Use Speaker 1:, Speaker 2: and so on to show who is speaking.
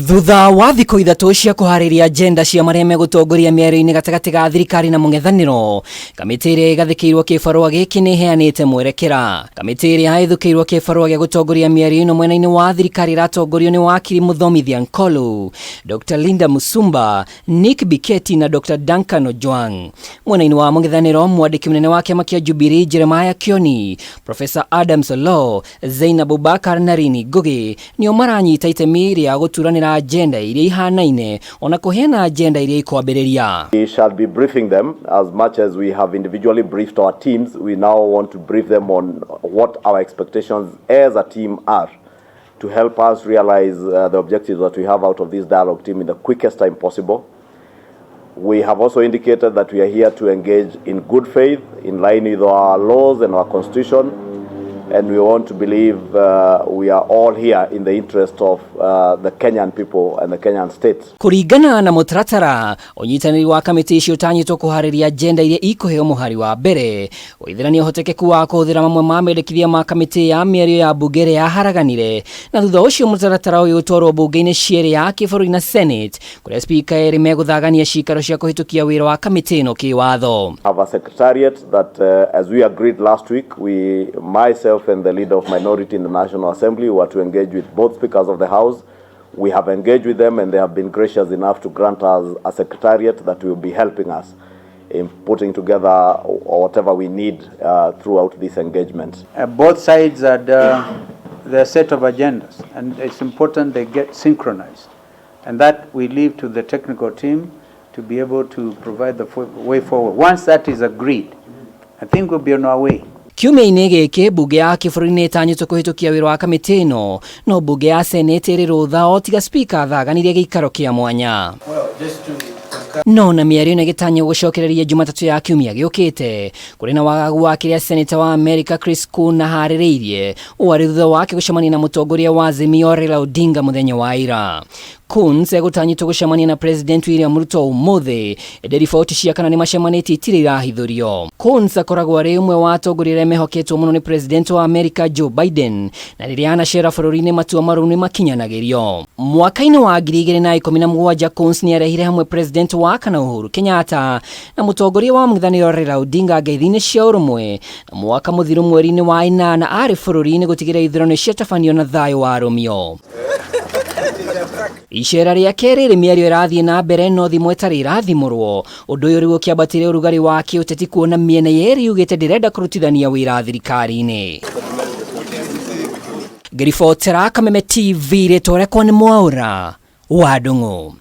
Speaker 1: Thutha wa thikũ ithatũ cia kũharĩria agenda cia marĩa megũtongoria mĩario-inĩ gatagatĩ ga thirikari na mũng'ethanĩro, kamĩtĩ ĩrĩa ĩgathĩkĩirwo kĩbarũa gĩkĩ nĩ ĩheanĩte mwerekera. Kamĩtĩ ĩrĩa ĩthũkĩirwo kĩbarũa gĩa gũtongoria mĩario ĩno mwena-inĩ wa thirikari ĩratongorio nĩ wakiri mũthomithia Nkolu, Dr. Linda Musumba, Nick Biketi na Dr. Duncan Ojwang. Mwena-inĩ wa mũng'ethanĩro, mwandĩki mũnene wa kĩama kĩa Jubilee Jeremiah Kioni, Professor Adam Solo, Zainab Abubakar na Rini Ngugi nĩo maranyita itemi rĩa gũturanĩra agenda iria ihanaine ona kuheana agenda iria ikwambĩrĩria.
Speaker 2: We shall be briefing them as much as we have individually briefed our teams. We now want to brief them on what our expectations as a team are to help us realize the objectives that we have out of this dialogue team in the quickest time possible. We have also indicated that we are here to engage in good faith in line with our laws and our constitution, and we want to believe we are all here in the interest of the Kenyan people and the Kenyan state.
Speaker 1: Kuringana na Mutaratara, unyitanĩri wa kamĩtĩ icio ũtanyĩtwo kũharĩria agenda iria ikũheo mũhari wa mbere, gũithĩrania ũhotekeku wa kũhũthĩra mamwe ma mendekithia ma kamĩtĩ ya mĩario ya mbunge ĩrĩa yaharaganire, na thutha ũcio Mutaratara ũyũ ũtwarwo mbunge-inĩ cierĩ ya kĩbũrũri na Senate, kũrĩa spika erĩ megũthagania ciikaro cia kũhĩtũkia wĩra wa kamĩtĩ ĩno kĩwatho.
Speaker 2: Have a secretariat that as we agreed last week, myself and the leader of minority in the National Assembly were to engage with both speakers of the House. We have engaged with them and they have been gracious enough to grant us a secretariat that will be helping us in putting together whatever we need throughout this engagement.
Speaker 3: Both sides had their set of agendas, and it's important they get synchronized, and that we leave to the technical team to be able to provide the way forward. Once that is agreed, I think we'll be on our way.
Speaker 1: Kiumia-inĩ gĩkĩ mbunge ya kĩbũrũri nĩ ĩtanyĩtwo kũhĩtũkia wĩra wa kamĩtĩ ĩno, no mbunge ya Senate ĩrĩ rũtha o tiga spika athaganirie gĩikaro kĩa mwanya. No na mĩario ĩno ĩgĩtanywo gũcokereria Jumatatu ya kiumia gĩũkĩte, kũrĩ na wagagu wa kĩrĩa Senator wa America Chris Kuna harĩrĩirie warĩ thutha wake gũcemania na mũtongoria wa Azimio Raila Odinga mũthenya wa ira. Kunz egũtanyĩtwo gũcemania na President William Ruto ũmũthĩ, ĩndĩ riboti cia kana nĩ macemanĩtie itirĩ irahithũrio. Kunz akoragwo arĩ ũmwe wa atongoria arĩa mehoketwo mũno nĩ President wa America Joe Biden, na rĩrĩa anacera bũrũri-inĩ matua marũrũ nĩ makinyanagĩrio. Mwaka-inĩ wa 2017 Kunz nĩ arehire hamwe President wa kana Uhuru Kenyatta na mũtongoria wa mũng'ethanĩro Raila Odinga ngeithi-inĩ cia ũrũmwe, na mwaka mũthiru mweri-inĩ wa ĩnana arĩ bũrũri-inĩ gũtigĩrĩra ithurano ciatabanio na thayũ wa rũmio. Icera rĩa kerĩ mĩario ĩrathiĩ na mbere no thimũ ĩtarĩ irathimũrwo, ũndũ ũyũ rĩu ũkĩambatĩria ũrugarĩ wa kĩũteti kuona mĩena yerĩ yugĩte ndĩrenda kũrutithania wĩra thirikari-inĩ. Ngĩribotera Kameme TV rĩtwa rĩakwa nĩ Mwaũra wa Ndũng'ũ.